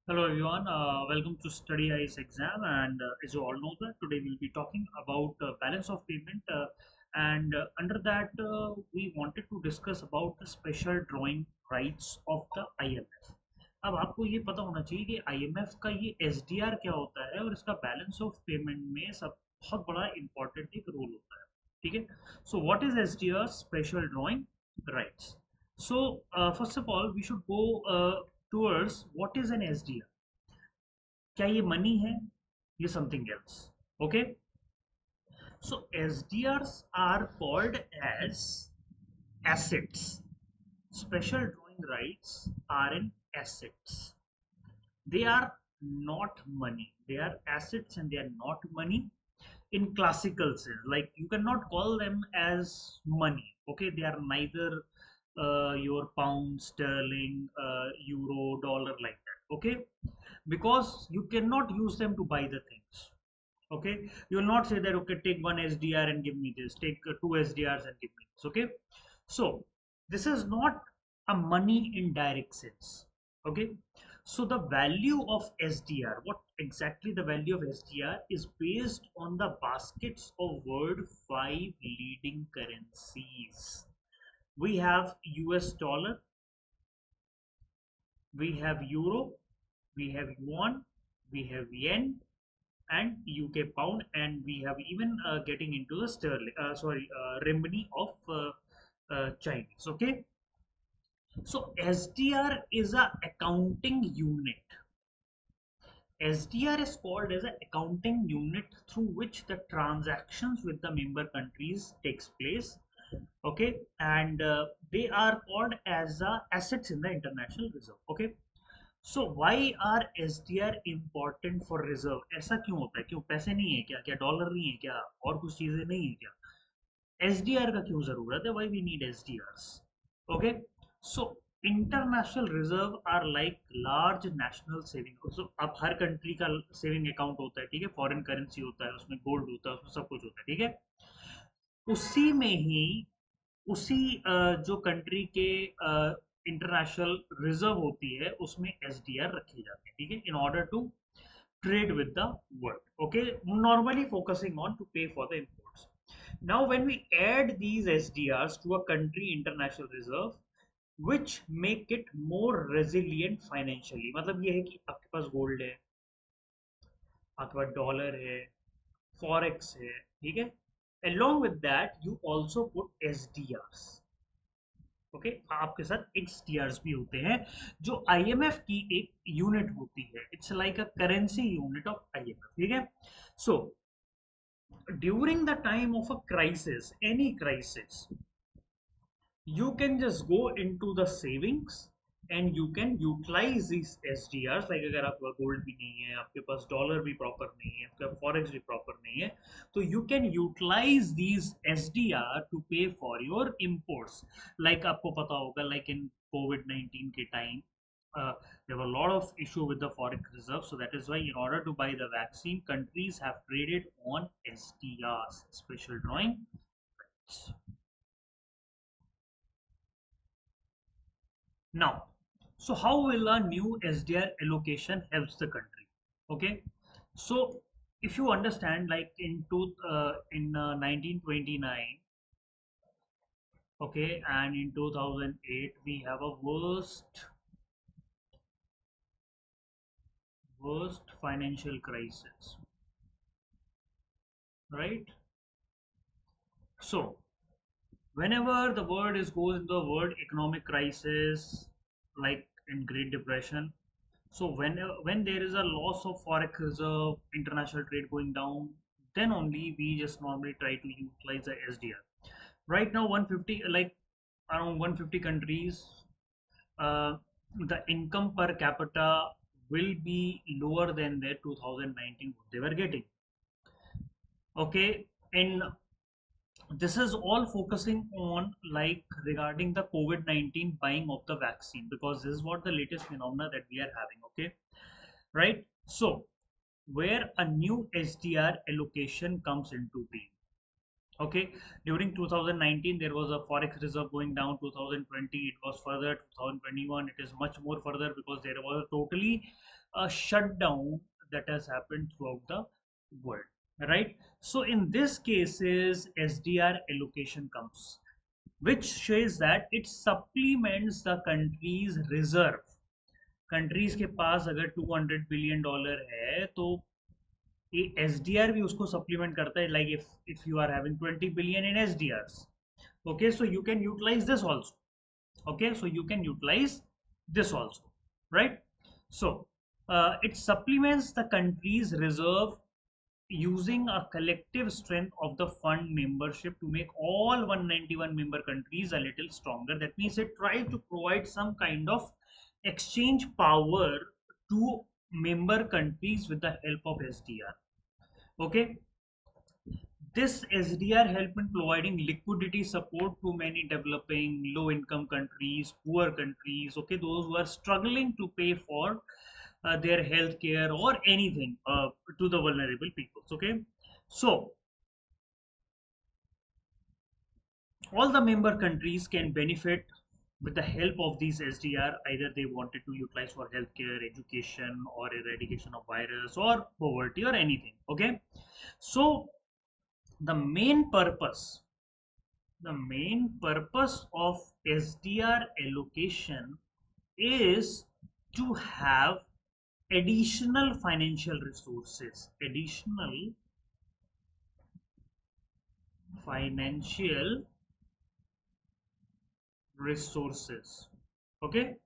Hello everyone, welcome to Study Eyes exam and as you all know that today we'll be talking about balance of payment and under that we wanted to discuss about the special drawing rights of the IMF. अब आपको ये पता होना चाहिए कि IMF का ये SDR क्या होता है और इसका बैलेंस ऑफ पेमेंट में सब बहुत बड़ा इंपॉर्टेंट एक रोल होता है. ठीक है. So what is SDR, special drawing rights? So first of all we should go towards what is an SDR. क्या ये मनी है, ये something else. Okay, so SDRs are called as assets. Special drawing rights are in assets. They are not money, they are assets and they are not money in classical sense. Like you cannot call them as money. Okay, they are neither your pound sterling, euro, dollar, like that. Okay, because you cannot use them to buy the things. Okay, you will not say that okay, take one SDR and give me this, take two SDRs and give me this. Okay, so this is not a money in direct sense. Okay, so the value of SDR, what exactly the value of SDR is based on the baskets of world five leading currencies. We have US dollar, we have euro, we have yuan, we have yen, and UK pound, and we have even getting into the sterling, renminbi of Chinese. Okay, so SDR is a accounting unit. SDR is called as an accounting unit through which the transactions with the member countries takes place. Okay, and they are called as assets in the international reserve. Okay, so why are S D R important for reserve. ऐसा क्यों होता है? क्यों पैसे नहीं है क्या? क्या डॉलर नहीं है क्या? और कुछ चीजें नहीं है क्या? एस डी आर का क्यों जरूरत है? Why we need S D R? Okay, so international reserve are like large national saving. So अब हर कंट्री का सेविंग अकाउंट होता है. ठीक है, फॉरेन करेंसी होता है, उसमें गोल्ड होता है, उसमें सब कुछ होता है. ठीक है, उसी में ही उसी जो कंट्री के इंटरनेशनल रिजर्व होती है उसमें एसडीआर रखे जाते हैं. ठीक है, in order to trade with the world. Okay, normally focusing on to pay for the imports. Now when we add these SDRs to a country international reserve, which make it more resilient financially. मतलब ये है कि आपके पास gold है, आपके पास dollar है, forex है. ठीक है, along with that you also put SDRs. Okay, आपके साथ एक्सटीआरस भी होते हैं जो आईएमएफ की एक यूनिट होती है. It's like a currency unit of IMF. ठीक है, so during the time of a crisis, any crisis, you can just go into the savings and you can utilize these SDRs. like अगर आपका gold भी नहीं है, आपके पास dollar भी proper नहीं है, आपका फॉरेक्स भी प्रॉपर नहीं है, तो you can utilize these SDR to pay for your imports. like आपको पता होगा, like in COVID-19 के time there were a lot of issue with the forex reserve, so that is why in order to buy the vaccine, countries have traded on SDRs, special drawing rights. Now, so how will a new SDR allocation helps the country? Okay, so if you understand, like in 1929, okay, and in 2008 we have a worst financial crisis, right? So whenever the world is goes into a world economic crisis, like in Great Depression, so when there is a loss of forex reserve, international trade going down, then only we just normally try to utilize the SDR. Right now, 150, like around 150 countries, uh, the income per capita will be lower than their 2019 what they were getting. Okay, and this is all focusing on like regarding the COVID-19 buying of the vaccine, because this is what the latest phenomena that we are having. Okay, right? So where a new SDR allocation comes into being. Okay, during 2019 there was a forex reserve going down. 2020 it was further. 2021 it is much more further because there was a totally shutdown that has happened throughout the world, right? So in this cases SDR allocation comes, which shows that it supplements the country's reserve. Countries के पास अगर $200 billion है तो ये SDR भी उसको supplement करता है, like if you are having 20 billion in SDRs, okay, so you can utilize this also. Okay, so you can utilize this also, right? So it supplements the country's reserve using a collective strength of the fund membership to make all 191 member countries a little stronger. That means it tries to provide some kind of exchange power to member countries with the help of SDR. Okay, this SDR help in providing liquidity support to many developing low income countries, poor countries, okay, those who are struggling to pay for their health care or anything to the vulnerable peoples. Okay, so all the member countries can benefit with the help of these SDR, either they wanted to utilize for healthcare, education, or eradication of virus or poverty or anything. Okay, so the main purpose of SDR allocation is to have additional financial resources, okay.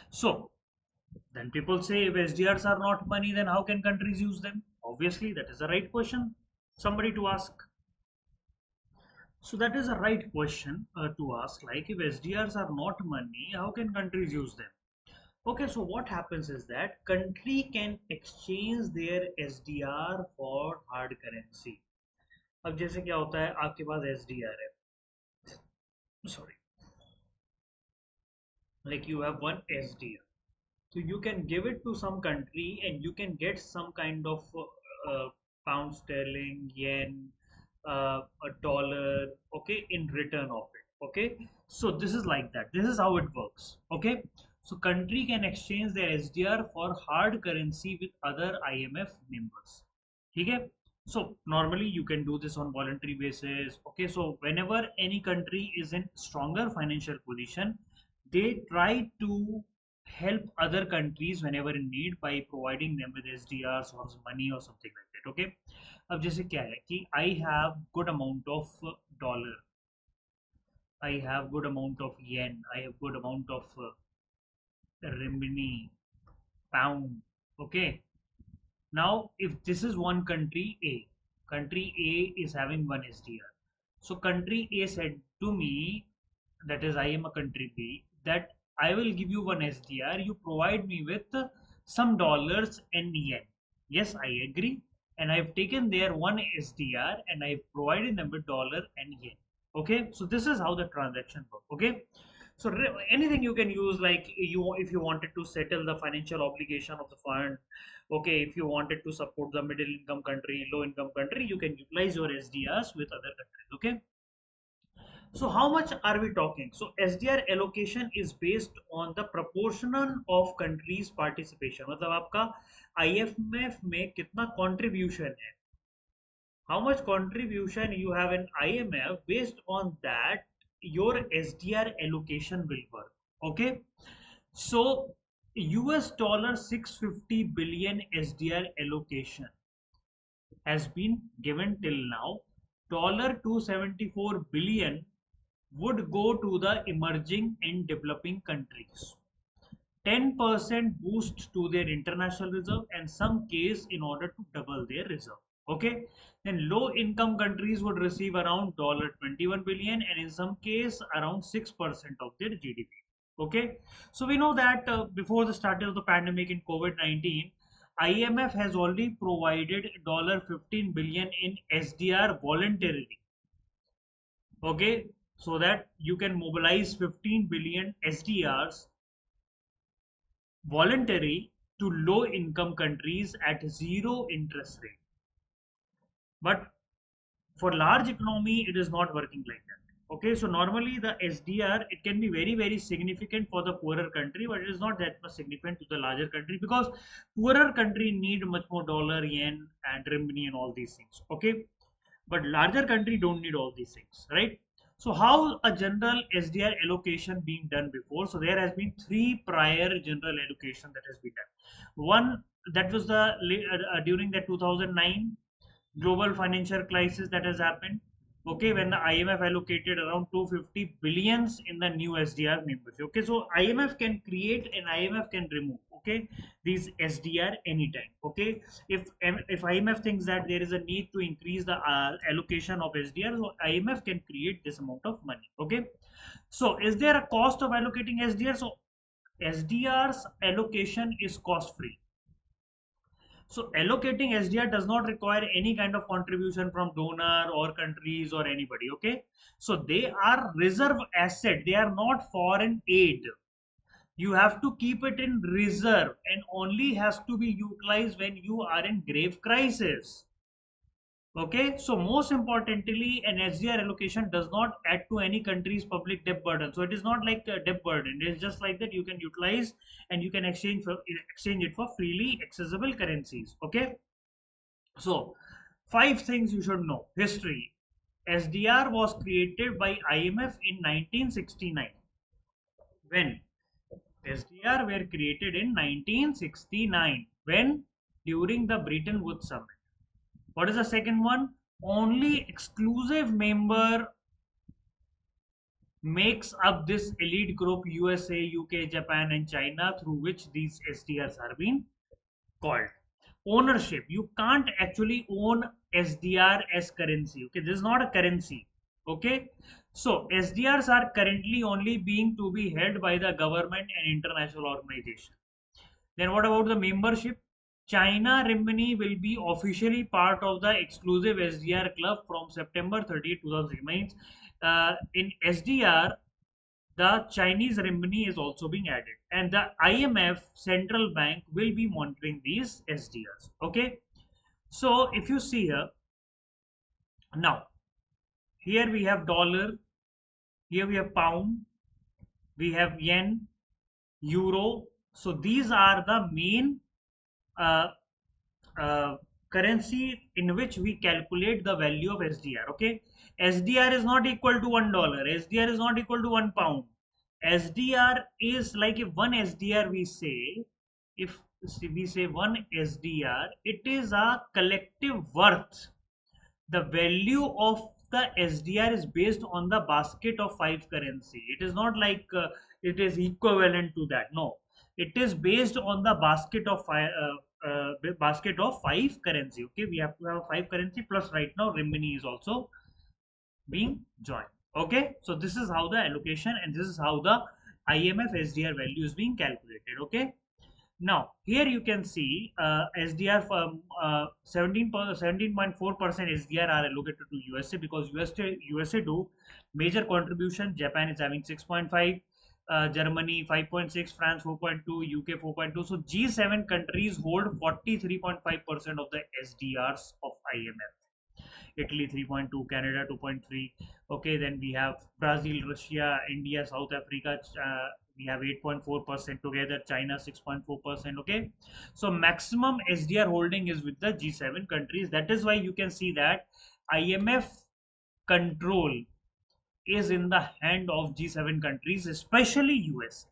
So then people say, if SDRs are not money, then how can countries use them? Obviously that is the right question somebody to ask. So that is a right question to ask, like if SDRs are not money, how can countries use them? Okay, so what happens is that country can exchange their SDR for hard currency. अब जैसे क्या होता है, आपके पास SDR है, sorry, like you have one SDR, so you can give it to some country and you can get some kind of pound sterling, yen, a dollar, okay, in return of it. Okay, so this is like that, this is how it works. Okay, so country can exchange their SDR for hard currency with other IMF members. Okay, so normally you can do this on voluntary basis. Okay, so whenever any country is in stronger financial position, they try to help other countries whenever in need by providing them with SDRs or money or something like that. Okay, अब जैसे क्या है कि I have good amount of dollar, I have good amount of yen, I have good amount of renminbi, pound. Okay, now if this is one country A, country A is having one SDR. So country A said to me, that is I am a country B, that I will give you one SDR, you provide me with some dollars and yen. Yes, I agree. And I've taken their one SDR and I've provided them with dollar and yen. Okay, so this is how the transaction works. Okay, so anything you can use, like you, if you wanted to settle the financial obligation of the fund, okay, if you wanted to support the middle income country, low income country, you can utilize your SDRs with other countries. Okay, so how much are we talking? So SDR allocation is based on the proportional of countries participation. मतलब आपका IMF में कितना contribution है? How much contribution you have in IMF, based on that your SDR allocation will work. Okay, so US dollar 650 billion SDR allocation has been given till now. Dollar 274 billion would go to the emerging and developing countries. 10% boost to their international reserve, and some case in order to double their reserve. Okay, then low income countries would receive around $21 billion, and in some case around 6% of their GDP. Okay, so we know that before the start of the pandemic in COVID-19, IMF has already provided $15 billion in SDR voluntarily. Okay, so that you can mobilize 15 billion SDRs voluntary to low income countries at zero interest rate. But For large economy, it is not working like that. Okay, so normally the SDR, it can be very, very significant for the poorer country, but it is not that much significant to the larger country, because poorer country need much more dollar, yen, and renminbi and all these things. Okay, but larger country don't need all these things, right? So how a general SDR allocation being done before? So there has been three prior general allocation that has been done. One, that was the during the 2009 global financial crisis that has happened. Okay, when the IMF allocated around 250 billions in the new SDR membership. Okay, so IMF can create and IMF can remove. Okay, these SDR anytime. Okay, if IMF thinks that there is a need to increase the allocation of SDR, so IMF can create this amount of money. Okay, so is there a cost of allocating SDR? So SDR's allocation is cost free. So allocating SDR does not require any kind of contribution from donor or countries or anybody. Okay. So they are reserve asset. They are not foreign aid. You have to keep it in reserve and only has to be utilized when you are in grave crisis. Okay, so most importantly, an SDR allocation does not add to any country's public debt burden. So it is not like a debt burden. It is just like that you can utilize and you can exchange it for freely accessible currencies. Okay, so five things you should know. History: SDR was created by IMF in 1969. When? SDR were created in 1969. When? During the Bretton Woods Summit. What is the second one? Only exclusive member makes up this elite group: USA, UK, Japan, and China, through which these SDRs are being called. Ownership: you can't actually own SDR as currency. Okay, this is not a currency. Okay, so SDRs are currently only being to be held by the government and international organization. Then what about the membership? China renminbi will be officially part of the exclusive SDR club from September 30, 2006. Means in SDR, the Chinese renminbi is also being added, and the IMF central bank will be monitoring these SDRs. Okay, so if you see here, now here we have dollar, here we have pound, we have yen, euro. So these are the main uh, currency in which we calculate the value of SDR. Okay, SDR is not equal to $1. SDR is not equal to £1. SDR is like, if one SDR we say, if we say one SDR, it is a collective worth. The value of the SDR is based on the basket of five currency. It is not like it is equivalent to that. No, it is based on the basket of five currency. Okay, we have to have five currency, plus right now renminbi is also being joined. Okay, so this is how the allocation and this is how the IMF SDR value is being calculated. Okay, now here you can see SDR from 17.4% SDR are allocated to USA, because USA do major contribution. Japan is having 6.5, Germany 5.6, France 4.2, UK 4.2. So G7 countries hold 43.5% of the SDRs of IMF. Italy 3.2, Canada 2.3. Okay, then we have Brazil, Russia, India, South Africa. We have 8.4% together. China 6.4%. Okay, so maximum SDR holding is with the G7 countries. That is why you can see that IMF control is in the hand of G7 countries, especially USA.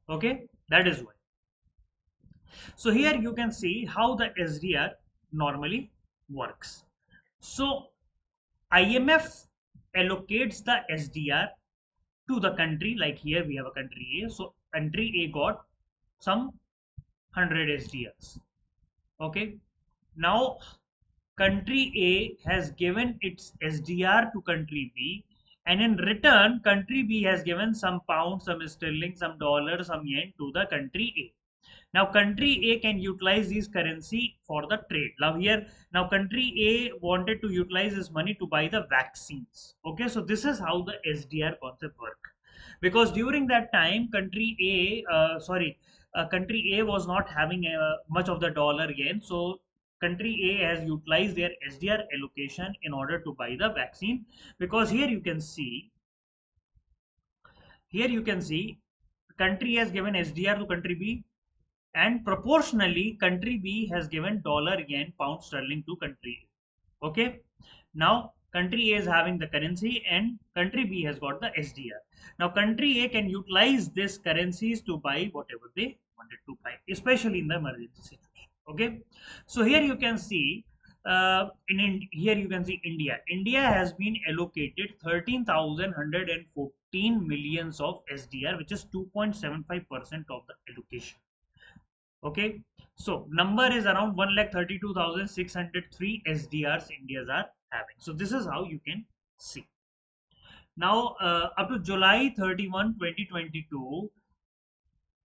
Okay, that is why. So here you can see how the SDR normally works. So IMF allocates the SDR to the country. Like here we have a country A. So country A got some 100 SDRs. Okay. Now country A has given its SDR to country B, and in return country B has given some pound, some sterling, some dollar, some yen to the country A. Now country A can utilize this currency for the trade. Now country A wanted to utilize this money to buy the vaccines. Okay, so this is how the SDR concept work. Because during that time, country A was not having much of the dollar yen. So country A has utilized their SDR allocation in order to buy the vaccine, because here you can see country has given SDR to country B, and proportionally country B has given dollar, yen, pound sterling to country A. Okay, now country A is having the currency and country B has got the SDR. Now country A can utilize this currencies to buy whatever they wanted to buy, especially in the emergency situation. Okay, so here you can see here you can see India. India has been allocated 13,114 millions of SDR, which is 2.75% of the allocation. Okay, so number is around 1,32,603 SDRs India's are having. So this is how you can see. Now up to July 31, 2022,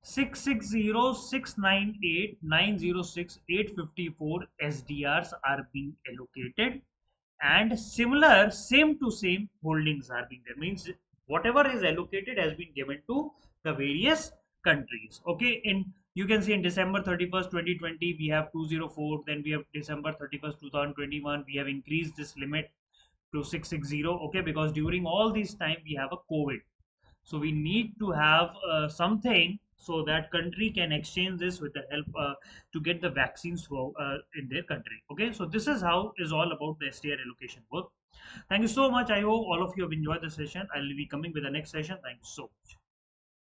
660,698,906,854 SDRs are being allocated, and similar same to same holdings are being there. Means whatever is allocated has been given to the various countries. Okay, in you can see in December 31st, 2020, we have 204. Then we have December 31st, 2021. We have increased this limit to 660. Okay, because during all this time we have a COVID, so we need to have something so that country can exchange this with the help to get the vaccines for in their country. Okay, so this is how is all about the SDR allocation work. Thank you so much. I hope all of you have enjoyed the session. I'll be coming with the next session. Thank you so much.